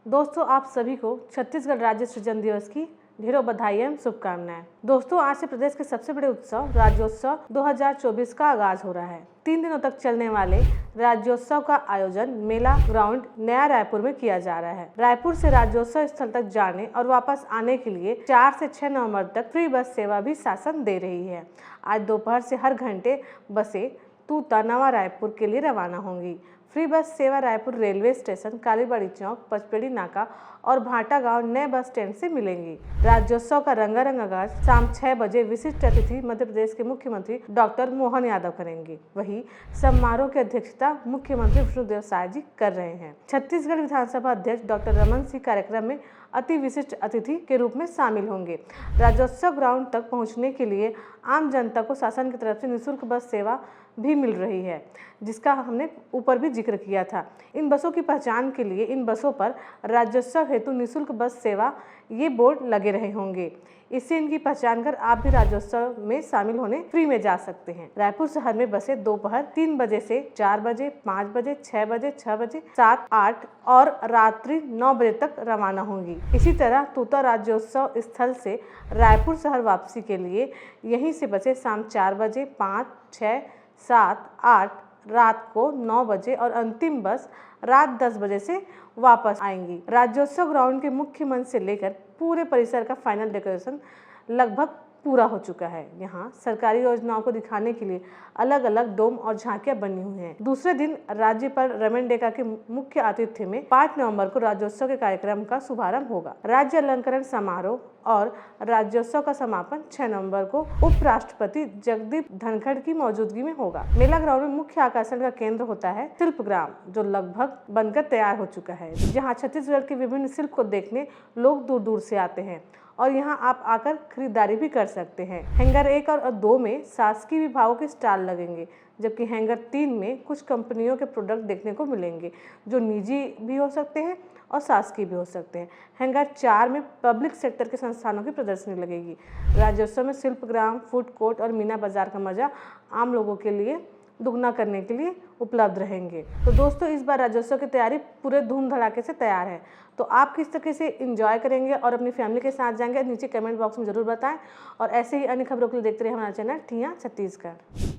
दोस्तों, आप सभी को छत्तीसगढ़ राज्य सृजन दिवस की ढेरों बधाई एवं शुभकामनाएं। दोस्तों, आज से प्रदेश के सबसे बड़े उत्सव राज्योत्सव 2024 का आगाज हो रहा है। 3 दिनों तक चलने वाले राज्योत्सव का आयोजन मेला ग्राउंड नया रायपुर में किया जा रहा है। रायपुर से राज्योत्सव स्थल तक जाने और वापस आने के लिए 4 से 6 नवंबर तक फ्री बस सेवा भी शासन दे रही है। आज दोपहर से हर घंटे बसें तूता नवा रायपुर के लिए रवाना होंगी। फ्री बस सेवा रायपुर रेलवे स्टेशन, कालीबाड़ी चौक, पचपेड़ी नाका और भाटा गांव नए बस स्टैंड से मिलेंगी। राज्योत्सव का रंगारंग आगाज शाम 6 बजे विशिष्ट अतिथि मध्य प्रदेश के मुख्यमंत्री डॉक्टर मोहन यादव करेंगे। वहीं समारोह की अध्यक्षता मुख्यमंत्री विष्णुदेव साय जी कर रहे हैं। छत्तीसगढ़ विधानसभा अध्यक्ष डॉक्टर रमन सिंह कार्यक्रम में अति विशिष्ट अतिथि के रूप में शामिल होंगे। राज्योत्सव ग्राउंड तक पहुंचने के लिए आम जनता को शासन की तरफ से निःशुल्क बस सेवा भी मिल रही है, जिसका हमने ऊपर भी जिक्र किया था। इन बसों की पहचान के लिए इन बसों पर राज्योत्सव हेतु निःशुल्क बस सेवा ये बोर्ड लगे रहे होंगे। इससे इनकी पहचान कर आप भी राज्योत्सव में शामिल होने फ्री में जा सकते हैं। रायपुर शहर में बसें दोपहर 3 बजे से 4 बजे, 5 बजे, 6 बजे, 6 बजे, 7, 8 और रात्रि 9 बजे तक रवाना होंगी। इसी तरह तूता राज्योत्सव स्थल से रायपुर शहर वापसी के लिए यहीं से बसें शाम 4 बजे, 5, 6, 7, 8 रात को 9 बजे और अंतिम बस रात 10 बजे से वापस आएंगी। राज्योत्सव ग्राउंड के मुख्य मंच से लेकर पूरे परिसर का फाइनल डेकोरेशन लगभग पूरा हो चुका है। यहाँ सरकारी योजनाओं को दिखाने के लिए अलग अलग डोम और झांकियां बनी हुई हैं। दूसरे दिन राज्यपाल रमेन डेका के मुख्य आतिथ्य में 5 नवंबर को राज्योत्सव के कार्यक्रम का शुभारंभ होगा। राज्य अलंकरण समारोह और राज्योत्सव का समापन 6 नवंबर को उपराष्ट्रपति जगदीप धनखड़ की मौजूदगी में होगा। मेला ग्राउंड में मुख्य आकर्षण का केंद्र होता है शिल्पग्राम, जो लगभग बनकर तैयार हो चुका है, जहाँ छत्तीसगढ़ के विभिन्न शिल्प को देखने लोग दूर दूर से आते हैं और यहाँ आप आकर खरीदारी भी कर सकते हैं। हैंगर 1 और 2 में शासकीय विभागों के स्टॉल लगेंगे, जबकि हैंगर 3 में कुछ कंपनियों के प्रोडक्ट देखने को मिलेंगे, जो निजी भी हो सकते हैं और शासकीय भी हो सकते हैं। हैंगर 4 में पब्लिक सेक्टर के संस्थानों की प्रदर्शनी लगेगी। राज्योत्सव में शिल्पग्राम, फूड कोर्ट और मीना बाजार का मजा आम लोगों के लिए दुगना करने के लिए उपलब्ध रहेंगे। तो दोस्तों, इस बार राज्योत्सव की तैयारी पूरे धूम धड़ाके से तैयार है। तो आप किस तरीके से एंजॉय करेंगे और अपनी फैमिली के साथ जाएंगे, नीचे कमेंट बॉक्स में जरूर बताएं। और ऐसे ही अन्य खबरों के लिए देखते रहिए हमारा चैनल ठिया छत्तीसगढ़।